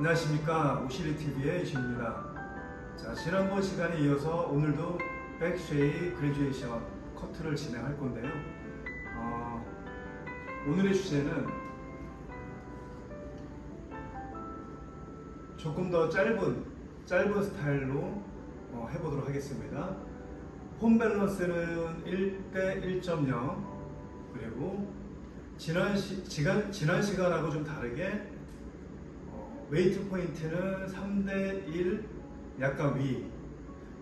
안녕하십니까, 우시리TV의 이신입니다. 자, 지난번 시간에 이어서 오늘도 백쉐이 그레듀에이션 커트를 진행할 건데요. 오늘의 주제는 조금 더 짧은 스타일로 해보도록 하겠습니다. 홈 밸런스는 1대 1.0, 그리고 지난 시간하고 좀 다르게 웨이트 포인트는 3대 1, 약간 위.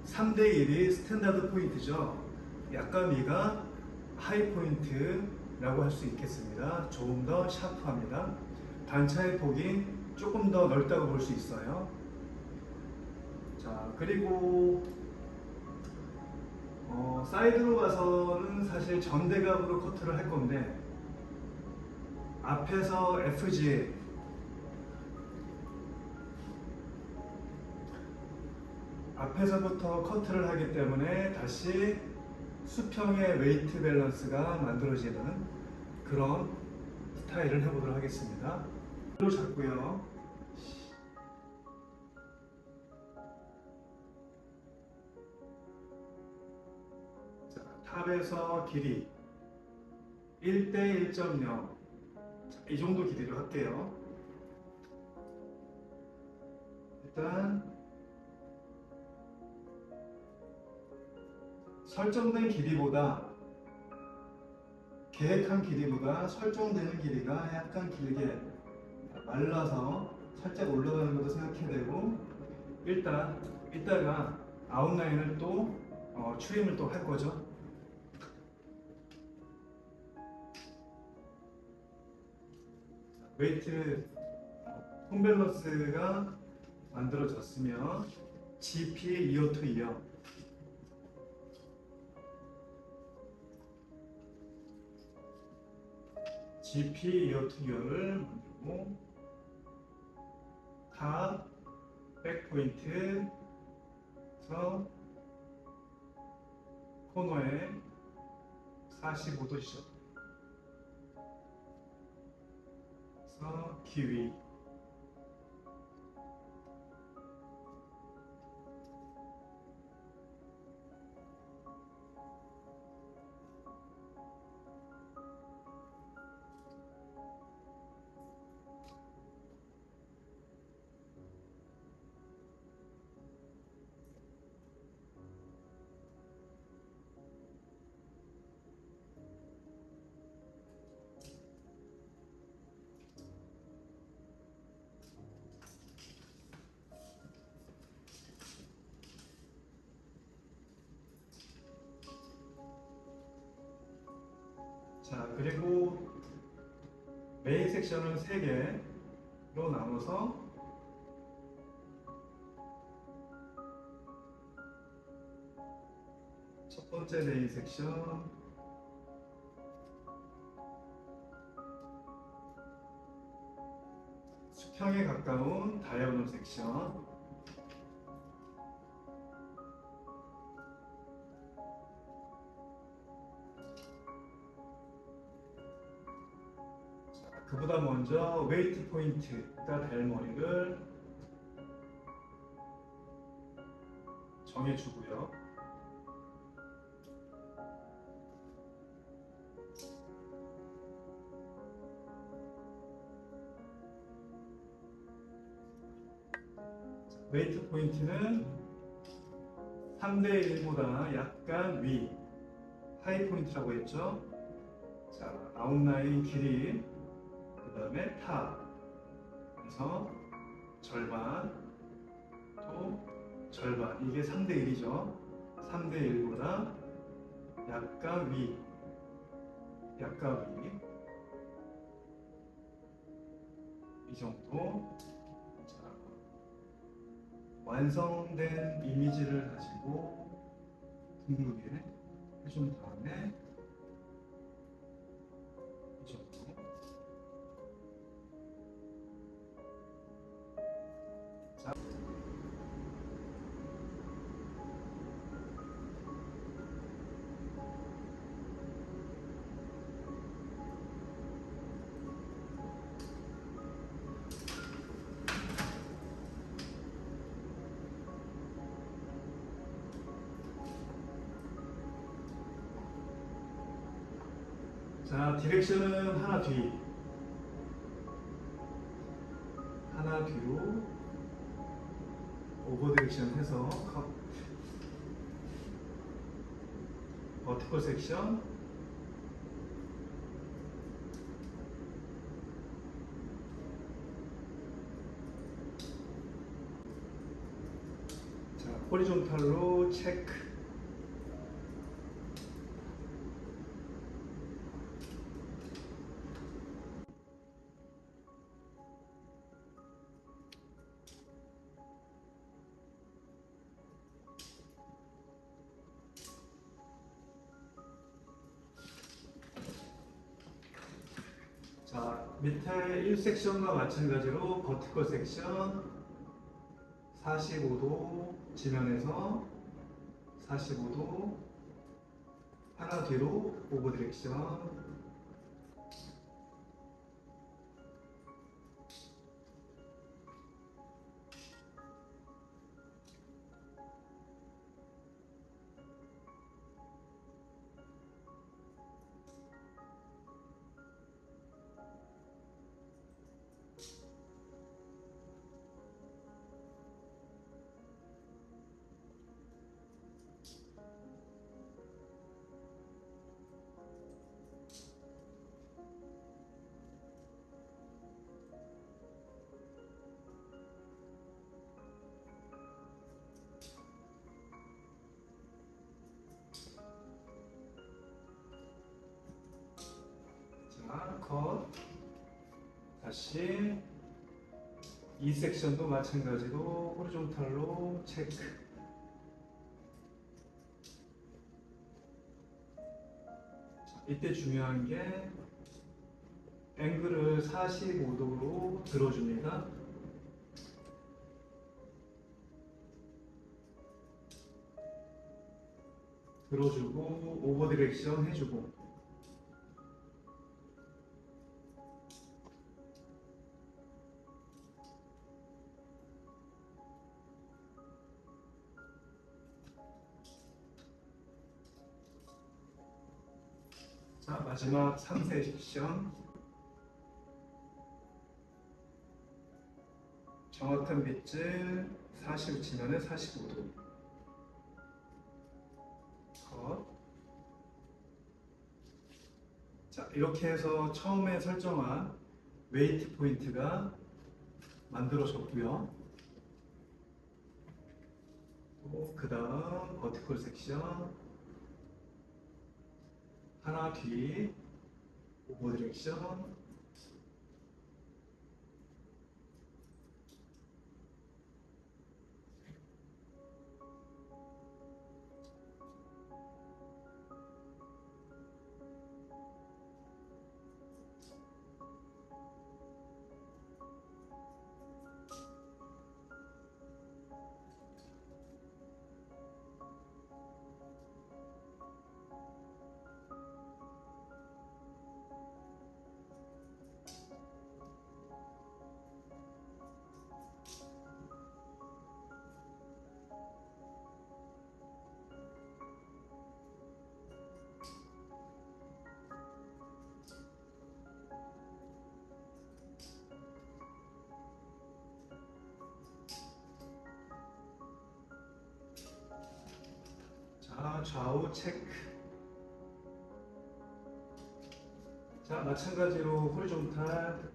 3대 1이 스탠다드 포인트죠. 약간 위가 하이 포인트라고 할 수 있겠습니다. 조금 더 샤프합니다. 단차의 폭이 조금 더 넓다고 볼 수 있어요. 자, 그리고 사이드로 가서는 사실 전대각으로 커트를 할 건데, 앞에서 FG 앞에서부터 커트를 하기 때문에 다시 수평의 웨이트 밸런스가 만들어지는 그런 스타일을 해보도록 하겠습니다. 로 잡고요. 자, 탑에서 길이 1대 1.0, 이 정도 길이로 할게요. 일단 설정된 길이보다, 계획한 길이보다 설정되는 길이가 약간 길게 말라서 살짝 올라가는 것도 생각해야 되고, 일단 이따가 아웃라인을 또 추림을 또 할 거죠. 웨이트 홈 밸런스가 만들어졌으면 GP 이어 투 이어, GP 이어 투 이어를 만들고, 탑 백 포인트에서 코너에 45도 시작, 그래서 기위, 자, 그리고 메인 섹션은 3개로 나눠서 첫 번째 메인 섹션, 수평에 가까운 다이아고널 섹션, 그보다 먼저 웨이트 포인트가 될 머리를 정해주고요. 웨이트 포인트는 3대 1보다 약간 위, 하이 포인트라고 했죠. 자, 아웃라인 길이, 그 다음에 탑, 그래서 절반, 또 절반, 이게 3대 1이죠. 3대 1보다 약간 위, 이 정도. 자, 완성된 이미지를 가지고 둥글게 해준 다음에 이 정도. 자, 자, 디렉션은 하나 뒤, 하나 뒤로 오버 디렉션 해서 컷. 버티컬 섹션, 자, 호리존탈로 체크. 자, 밑에 1섹션과 마찬가지로 버티컬 섹션 45도 지면에서 45도 하나 뒤로 오버 디렉션. 자, 컷. 다시 이 섹션도 마찬가지로 호리존탈로 체크. 자, 이때 중요한 게 앵글을 45도로 들어줍니다. 들어주고 오버 디렉션 해주고. 자, 마지막 3세 섹션. 정확한 빗질 40 지면에 45도 컷. 자, 이렇게 해서 처음에 설정한 웨이트 포인트가 만들어졌고요. 그 다음 버티컬 섹션 하나 뒤 오버 디렉션. 자, 좌우 체크. 자, 마찬가지로 호리존탈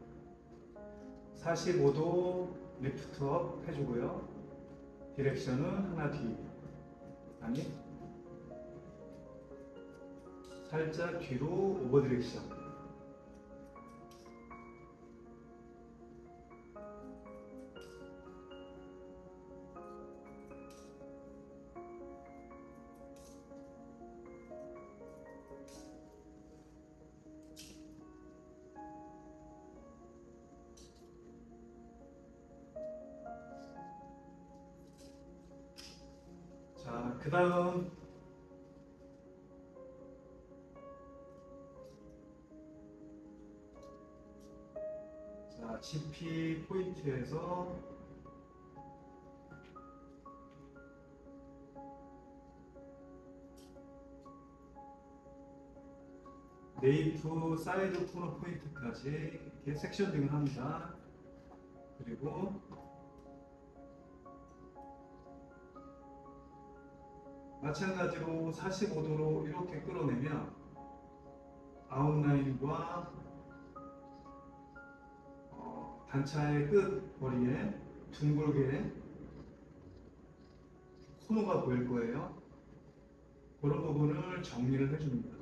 45도 리프트업 해주고요. 디렉션은 하나 뒤, 아니 살짝 뒤로 오버 디렉션. 자, 그 다음 자, GP 포인트에서 네이프 사이드 코너 포인트까지 이렇게 섹셔닝을 합니다. 그리고 마찬가지로 45도로 이렇게 끌어내면 아웃라인과 단차의 끝 머리에 둥글게 코너가 보일 거예요. 그런 부분을 정리를 해줍니다.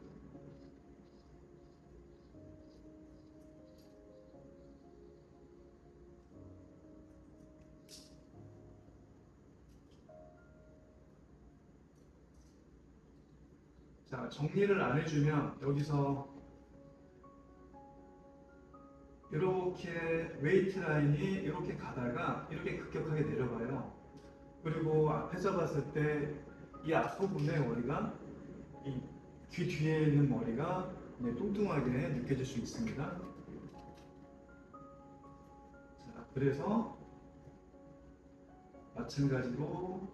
자, 정리를 안 해주면 여기서 이렇게 웨이트 라인이 이렇게 가다가 이렇게 급격하게 내려가요. 그리고 앞에서 봤을 때 이 앞부분의 머리가 이 귀 뒤에 있는 머리가 뚱뚱하게 느껴질 수 있습니다. 자, 그래서 마찬가지로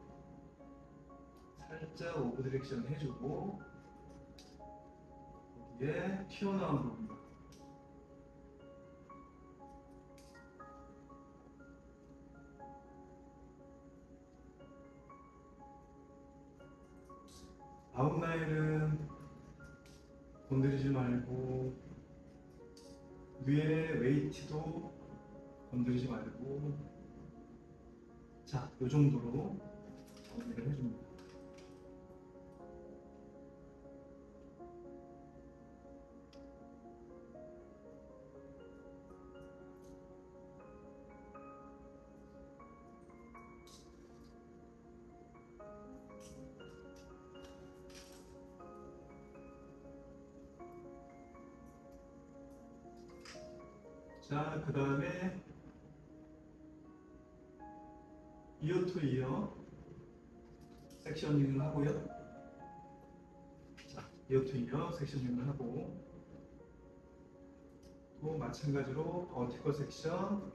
살짝 오브 디렉션 해주고 여기에 튀어나온 부분 아웃라인은 건드리지 말고 위에 웨이트도 건드리지 말고 자, 이 정도로 정리를 해줍니다. 자, 그 다음에 이어 투 이어 섹셔닝을 하고요. 자, 이어 투 이어 섹셔닝을 하고 또 마찬가지로 버티컬 섹션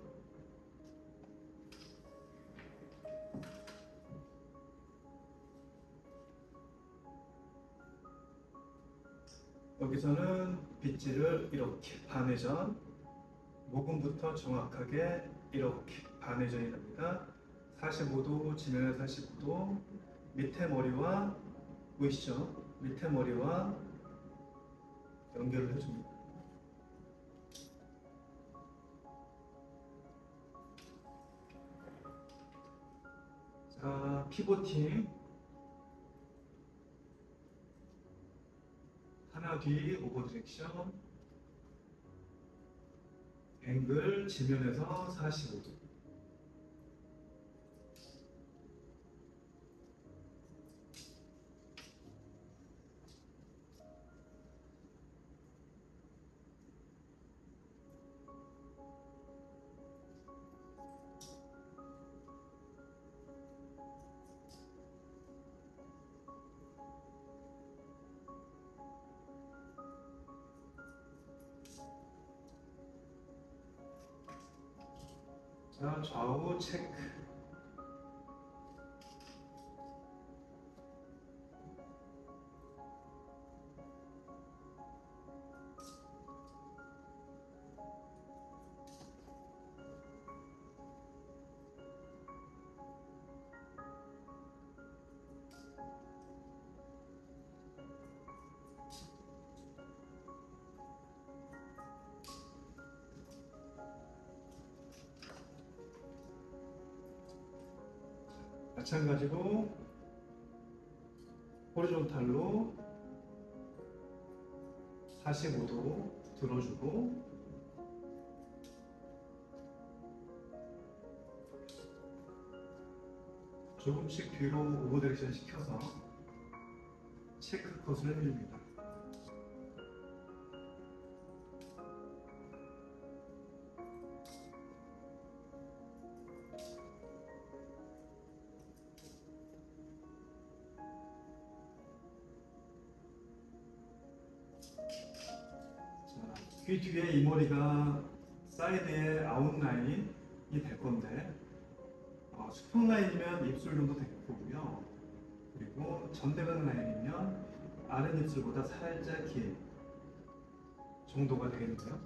여기서는 빗질을 이렇게 반회전 모근부터 정확하게 이렇게 반회전이 납니다. 45도, 지면에 45도, 밑에 머리와 보이시죠? 밑에 머리와 연결을 해줍니다. 자, 피보팅 하나 뒤 오버 디렉션 앵글 지면에서 45도 자, 좌우 체크 마찬가지로 호리존탈로 45도 들어주고 조금씩 뒤로 오버 디렉션 시켜서 체크 컷을 해줍니다. 귀 뒤에 이 머리가 사이드의 아웃라인이 될 건데 수평 라인이면 입술 정도 될 거고요. 그리고 전대각 라인이면 아랫입술보다 살짝 긴 정도가 되겠네요.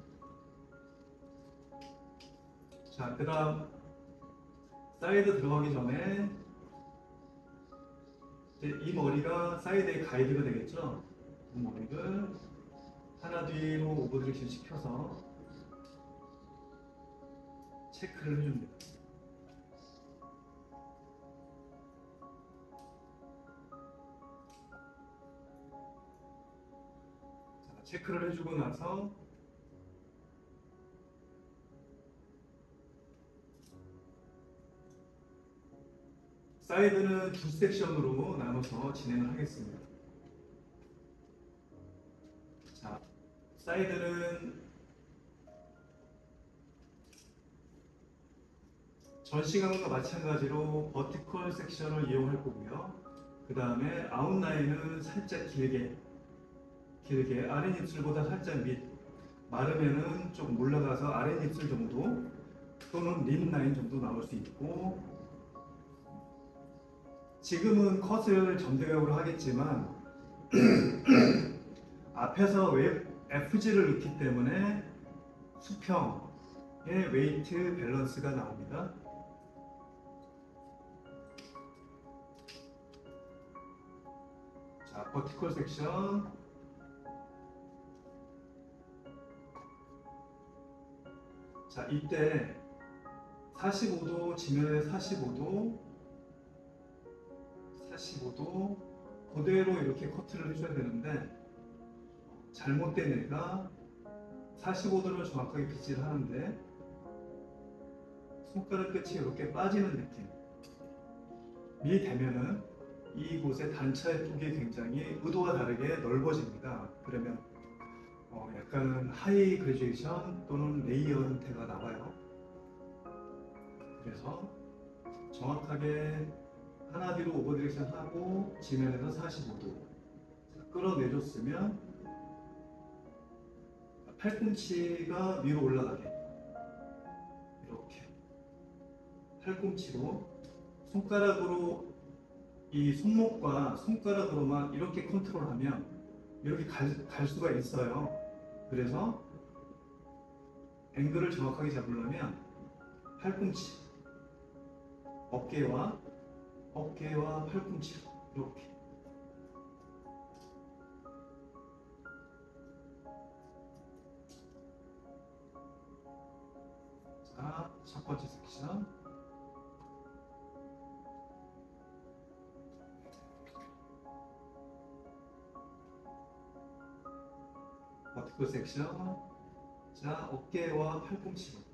자, 그 다음 사이드 들어가기 전에 이제 이 머리가 사이드의 가이드가 되겠죠. 이 머리를 하나 뒤로 오버 디렉션 시켜서 체크를 해줍니다. 자, 체크를 해주고 나서 사이드는 두 섹션으로 나눠서 진행을 하겠습니다. 자, 사이드는 전 시간과 마찬가지로 버티컬 섹션을 이용할 거고요. 그 다음에 아웃라인은 살짝 길게 아랫입술보다 살짝 밑, 마르면은 좀 올라가서 아랫입술 정도 또는 립 라인 정도 나올 수 있고, 지금은 컷을 점대각으로 하겠지만 앞에서 FG를 넣기 때문에 수평의 웨이트 밸런스가 나옵니다. 자, 버티컬 섹션. 자, 이때 45도, 지면에 45도 그대로 이렇게 커트를 해줘야 되는데, 잘못된 애가 45도를 정확하게 빗질을 하는데 손가락 끝이 이렇게 빠지는 느낌이 되면은 이곳의 단차의 폭이 굉장히 의도와 다르게 넓어집니다. 그러면 약간 하이 그레듀에이션 또는 레이어 형태가 나와요. 그래서 정확하게 하나 뒤로 오버 디렉션 하고 지면에서 45도 끌어내줬으면 팔꿈치가 위로 올라가게 이렇게 팔꿈치로 손가락으로 이 손목과 손가락으로만 이렇게 컨트롤하면 이렇게 갈 수가 있어요. 그래서 앵글을 정확하게 잡으려면 팔꿈치, 어깨와 팔꿈치로 이렇게. 자, 첫 번째 섹션. 버티컬 섹션. 자, 어깨와 팔꿈치로.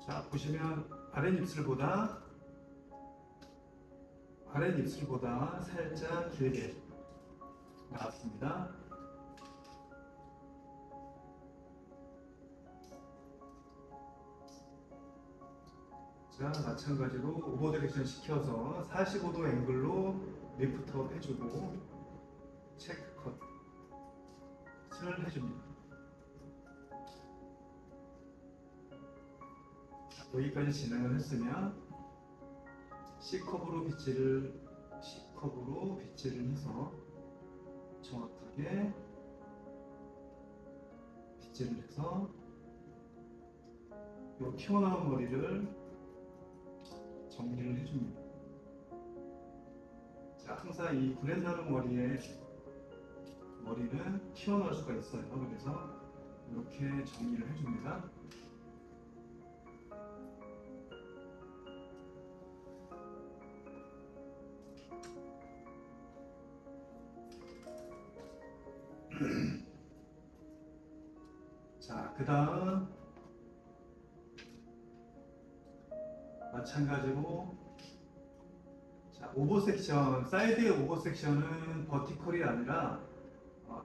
자, 보시면 아랫입술보다 살짝 길게 나왔습니다. 자, 마찬가지로 오버 디렉션 시켜서 45도 앵글로 리프트업 해주고 체크 컷을 해줍니다. 여기까지 진행을 했으면 C컵으로 빗질을 해서 정확하게 빗질을 해서 이 튀어나온 머리를 정리를 해줍니다. 자, 항상 이 브랜나루 머리는 튀어나올 수가 있어요. 그래서 이렇게 정리를 해줍니다. 자, 그 다음 마찬가지로 오버 섹션, 사이드의 오버 섹션은 버티컬이 아니라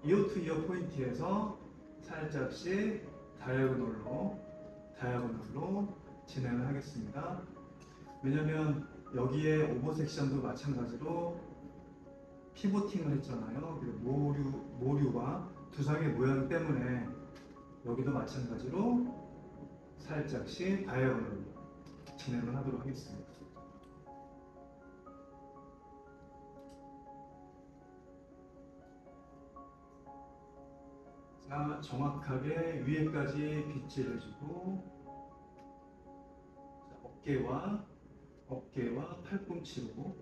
이어 투 이어 포인트에서 살짝씩 다이아고널로 진행을 하겠습니다. 왜냐면 여기에 오버 섹션도 마찬가지로 피보팅을 했잖아요. 그리고 모류와 두상의 모양 때문에 여기도 마찬가지로 살짝씩 다이아고널로 진행을 하도록 하겠습니다. 자, 정확하게 위에까지 빗질 해주고, 자, 어깨와 팔꿈치로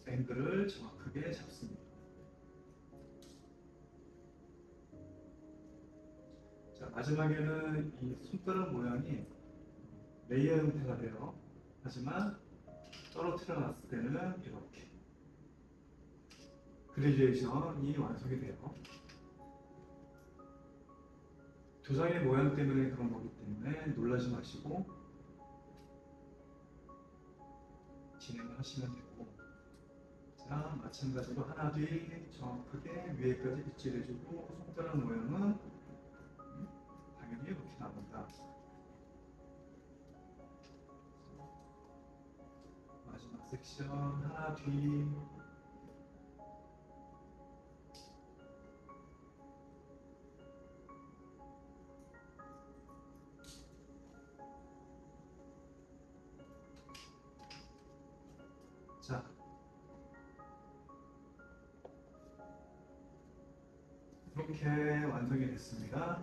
앵글을 정확하게 잡습니다. 자, 마지막에는 이 손가락 모양이 레이어 형태가 돼요. 하지만 떨어뜨려 놨을 때는 이렇게 그레듀에이션이 완성이 돼요. 두상의 모양 때문에 그런 거기 때문에 놀라지 마시고 진행을 하시면 되고, 자, 마찬가지로 하나 뒤 정확하게 위에까지 빗질해주고, 손가락 모양은 당연히 이렇게 나온다. 마지막 섹션 하나 뒤. 자, 이렇게 완성이 됐습니다.